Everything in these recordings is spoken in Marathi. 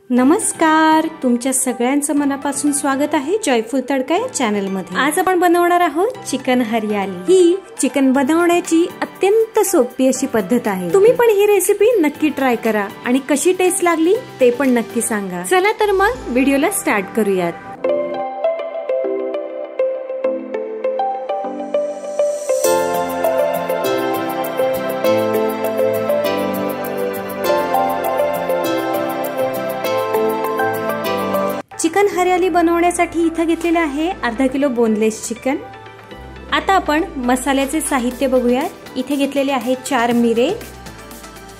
नमस्कार, तुमच्या सगळ्यांचं मनापासून स्वागत आहे जॉयफुल तडका या चॅनल मध्ये। आज आपण बनवणार आहोत चिकन हरियाली। ही चिकन बनवण्याची अत्यंत सोपी अशी पद्धत आहे। तुम्ही पण ही रेसिपी नक्की ट्राय करा आणि कशी टेस्ट लागली ते पण नक्की सांगा। चला तर मग व्हिडिओला स्टार्ट करूयात। चिकन हरियाली बनवण्यासाठी इथे घेतलेले आहे अर्धा किलो बोनलेस चिकन। आता आपण मसाल्याचे साहित्य बघूया। इथे घेतलेले आहे 4 मिरे,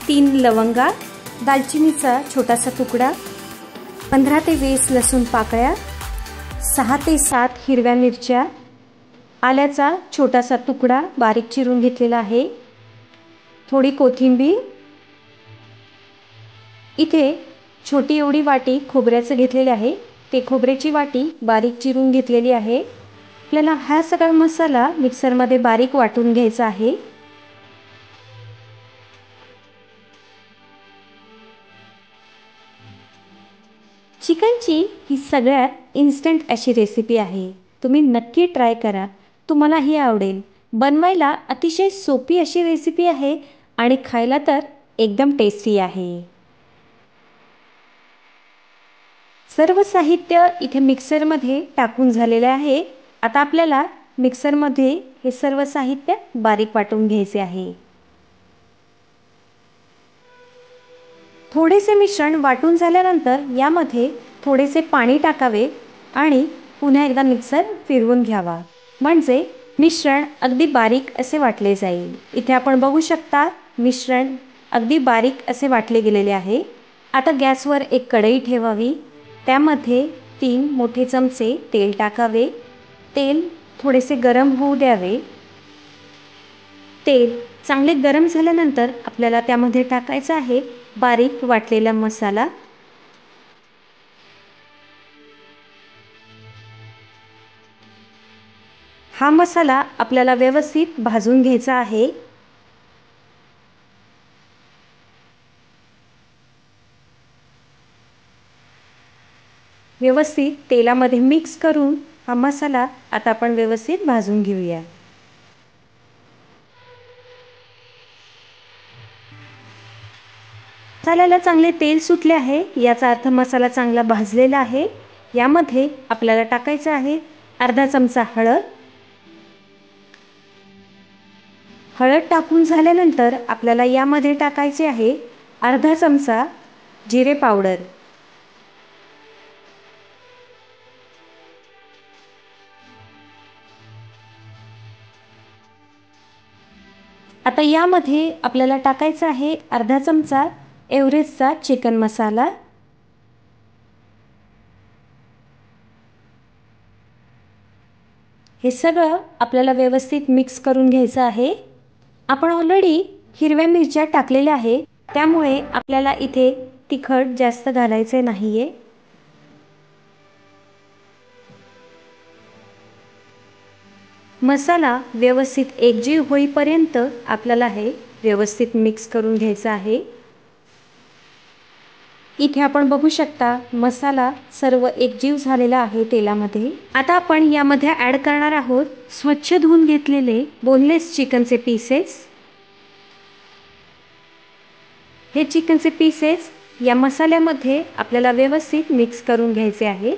3 लवंगा, दालचिनीचा छोटासा तुकडा, 15 ते 20 लसूण पाकळ्या, 6 ते 7 हिरव्या मिरच्या, आल्याचा छोटासा तुकडा बारीक चिरून घेतलेला आहे, थोडी कोथिंबीर। इथे छोटी एवढी वाटी खोबऱ्याचं घेतलेले आहे, ते खोबऱ्याची वाटी बारीक चिरून घेतलेली आहे। आपल्याला हा सगळा मसाला मिक्सर मध्ये बारीक वाटून घ्यायचा आहे। चिकनची ही सगळ्यात इन्स्टंट अशी रेसिपी आहे। तुम्ही नक्की ट्राय करा, तुम्हाला ही आवडेल। बनवायला अतिशय सोपी अशी रेसिपी आहे आणि खायला तर एकदम टेस्टी आहे। सर्व साहित्य इथे मिक्सर मध्ये टाकून झालेले आहे। आता आपल्याला मिक्सर मध्ये हे सर्व साहित्य बारीक वाटून घ्यायचे आहे। थोडेसे मिश्रण वाटून झाल्यानंतर यामध्ये थोडेसे पाणी टाकावे आणि पुन्हा एकदा मिक्सर फिरवून घ्यावा, म्हणजे मिश्रण अगदी बारीक असे वाटले जाईल। इथे आपण बघू शकता मिश्रण अगदी बारीक असे वाटले गेलेले आहे। आता गॅसवर एक कढई ठेवावी, त्यामध्ये 3 मोठे चमचे तेल टाकावे। तेल थोडेसे गरम होऊ द्यावे। तेल चांगले गरम झाल्यानंतर आपल्याला त्यामध्ये टाकायचा आहे बारीक वाटलेला मसाला। हा मसाला आपल्याला व्यवस्थित भाजून घ्यायचा आहे। व्यवस्थित तेलामध्ये मिक्स करून हा मसाला आता आपण व्यवस्थित भाजून घेऊया। मसाल्याला चांगले तेल सुटले आहे, याचा अर्थ मसाला चांगला भाजलेला आहे। यामध्ये आपल्याला टाकायचं आहे अर्धा चमचा हळद। हळद टाकून झाल्यानंतर आपल्याला यामध्ये टाकायचे आहे अर्धा चमचा जिरे पावडर। आता यामध्ये आपल्याला टाकायचा आहे अर्धा चमचा एव्हरेस्टचा चिकन मसाला। हे सगळं आपल्याला व्यवस्थित मिक्स करून घ्यायचं आहे। आपण ऑलरेडी हिरव्या मिरच्या टाकलेल्या आहे, त्यामुळे आपल्याला इथे तिखट जास्त घालायचे नाहीये। मसाला व्यवस्थित एकजीव होईपर्यंत आपल्याला हे व्यवस्थित मिक्स करून घ्यायचा आहे। इथे आपण बघू शकता मसाला सर्व एकजीव झालेला आहे तेलामध्ये। आता आपण यामध्ये ॲड करणार आहोत स्वच्छ धुवून घेतलेले बोनलेस चिकनचे पीसेस। हे चिकनचे पीसेस या मसाल्यामध्ये आपल्याला व्यवस्थित मिक्स करून घ्यायचे आहे।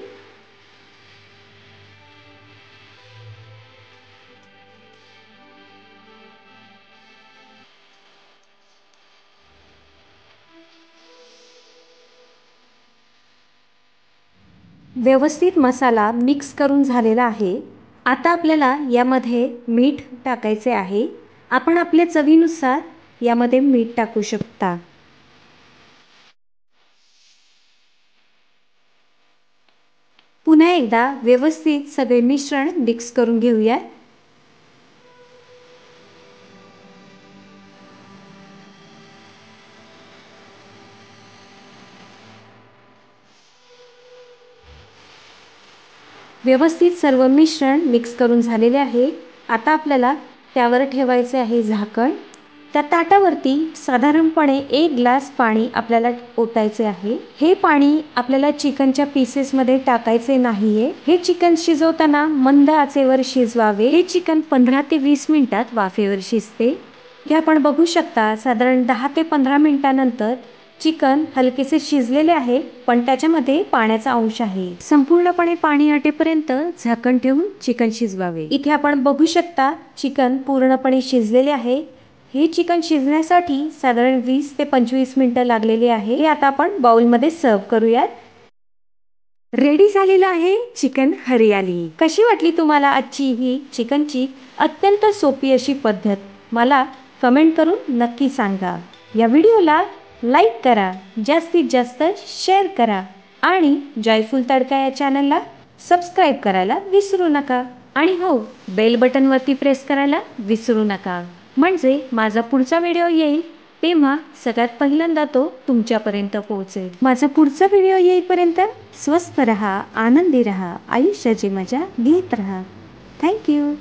व्यवस्थित मसाला मिक्स करून झालेला आहे। आता आपल्याला यामध्ये मीठ टाकायचे आहे। आपण आपल्या चवीनुसार यामध्ये मीठ टाकू शकता। पुन्हा एकदा व्यवस्थित सगळे मिश्रण मिक्स करून घेऊया। व्यवस्थित सर्व मिश्रण मिक्स करून झालेले आहे। आता आपल्याला त्यावर ठेवायचे आहे झाकण त्या ताटावरती साधारणपणे 1 ग्लास पाणी आपल्याला ओतायचे आहे. हे पाणी आपल्याला चिकनच्या पीसेसमध्ये टाकायचे नाहीये. हे चिकन शिजवताना मंद आचेवर शिजवावे. हे चिकन 15 ते 20 मिनिटात वाफेवर शिजते. हे आपण बघू शकता साधारण 10 ते 15 मिनिटानंतर चिकन हलकेसे शिजलेले आहे, पण त्याच्यामध्ये पाण्याचा अंश आहे. संपूर्णपणे पाणी आटेपर्यंत झाकण ठेवून चिकन शिजवावे. इथे आपण बघू शकता चिकन पूर्णपणे शिजलेले आहे. हे चिकन शिजण्यासाठी साधारण 20 ते 25 मिनिटं लागलेली आहे. हे आता आपण बाउलमध्ये सर्व करूयात. रेडी झालेलं आहे चिकन हरियाली. कशी वाटली तुम्हाला आजची ही चिकनची अत्यंत सोपी अशी पद्धत? मला कमेंट करून नक्की सांगा. या व्हिडिओला लाईक करा, जास्तीत जास्त शेअर करा आणि जॉयफुल तडका या चॅनलला सबस्क्राईब करायला विसरू नका. आणि हो, बेल बटनवरती प्रेस करायला विसरू नका, म्हणजे माझा पुढचा व्हिडिओ येईल तेव्हा सगळ्यात पहिल्यांदा तो तुमच्यापर्यंत पोहोचेल. माझा पुढचा व्हिडिओ येईपर्यंत स्वस्थ रहा, आनंदी रहा, आयुष्याची मजा घेत रहा. थँक्यू.